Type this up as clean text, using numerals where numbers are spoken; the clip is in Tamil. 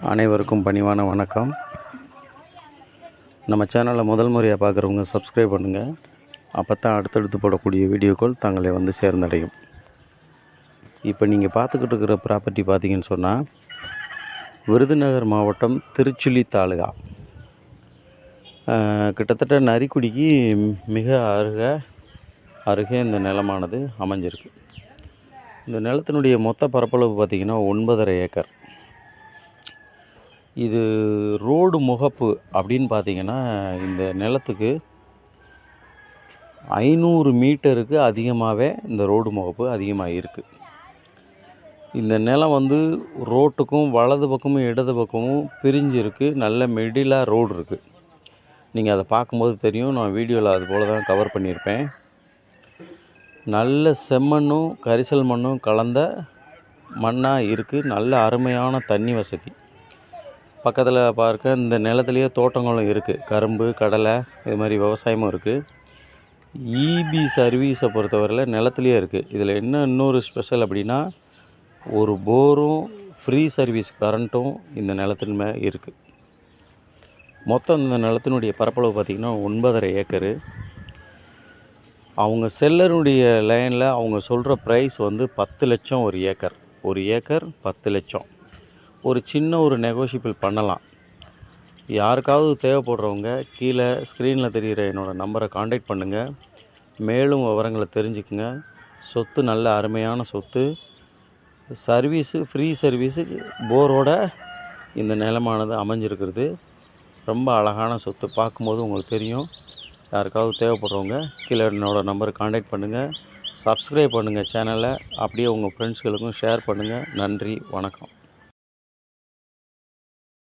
அனைவருக்கும் பணிவான வணக்கம். நம்ம சேனலை முதல் முறையாக பார்க்குறவங்க சப்ஸ்கிரைப் பண்ணுங்கள். அப்போ தான் அடுத்தடுத்து போடக்கூடிய வீடியோக்கள் தங்களை வந்து சேர்ந்தடையும். இப்போ நீங்கள் பார்த்துக்கிட்டு இருக்கிற ப்ராப்பர்ட்டி பார்த்தீங்கன்னு சொன்னால், விருதுநகர் மாவட்டம் திருச்சுழி தாலுகா, கிட்டத்தட்ட நரிக்குடிக்கு மிக அருகே இந்த நிலமானது அமைஞ்சிருக்கு. இந்த நிலத்தினுடைய மொத்த பரப்பளவு பார்த்திங்கன்னா 9.5 ஏக்கர். இது ரோடு முகப்பு அப்படின்னு பார்த்திங்கன்னா, இந்த நிலத்துக்கு 500 மீட்டருக்கு அதிகமாகவே இந்த ரோடு முகப்பு அதிகமாக இருக்குது. இந்த நிலம் வந்து ரோட்டுக்கும் வலது பக்கமும் இடது பக்கமும் பிரிஞ்சு இருக்குது. நல்ல மிடிலாக ரோடு இருக்குது. நீங்கள் அதை பார்க்கும்போது தெரியும். நான் வீடியோவில் அது போல் தான் கவர் பண்ணியிருப்பேன். நல்ல செம்மண்ணும் கரிசல் மண்ணும் கலந்த மண்ணாக இருக்குது. நல்ல அருமையான தண்ணி வசதி. பக்கத்தில் பார்க்க இந்த நிலத்துலேயே தோட்டங்களும் இருக்குது. கரும்பு, கடலை, இது மாதிரி விவசாயமும் இருக்குது. இபி சர்வீஸை பொறுத்தவரையில் நிலத்துலேயே இருக்குது. இதில் இன்னொரு ஸ்பெஷல் அப்படின்னா, ஒரு போரும் ஃப்ரீ சர்வீஸ் கரண்ட்டும் இந்த நிலத்தின் மேலே இருக்குது. மொத்தம் இந்த நிலத்தினுடைய பரப்பளவு பார்த்திங்கன்னா 9.5 ஏக்கரு. அவங்க செல்லருடைய லைனில் அவங்க சொல்கிற ப்ரைஸ் வந்து 10 லட்சம் ஒரு ஏக்கர். ஒரு ஏக்கர் 10 லட்சம். ஒரு சின்ன ஒரு நெகோஷியபிள் பண்ணலாம். யாருக்காவது தேவைப்படுறவங்க கீழே ஸ்க்ரீனில் தெரிகிற என்னோடய நம்பரை காண்டாக்ட் பண்ணுங்கள். மேலும் விவரங்களை தெரிஞ்சுக்குங்க. சொத்து நல்ல அருமையான சொத்து. சர்வீஸு ஃப்ரீ சர்வீஸு போரோட இந்த நிலமானது அமைஞ்சிருக்கிறது. ரொம்ப அழகான சொத்து. பார்க்கும்போது உங்களுக்கு தெரியும். யாருக்காவது தேவைப்படுறவங்க கீழே என்னோடய நம்பரை காண்டாக்ட் பண்ணுங்கள். சப்ஸ்கிரைப் பண்ணுங்கள் சேனலை. அப்படியே உங்கள் ஃப்ரெண்ட்ஸ்களுக்கும் ஷேர் பண்ணுங்கள். நன்றி, வணக்கம்.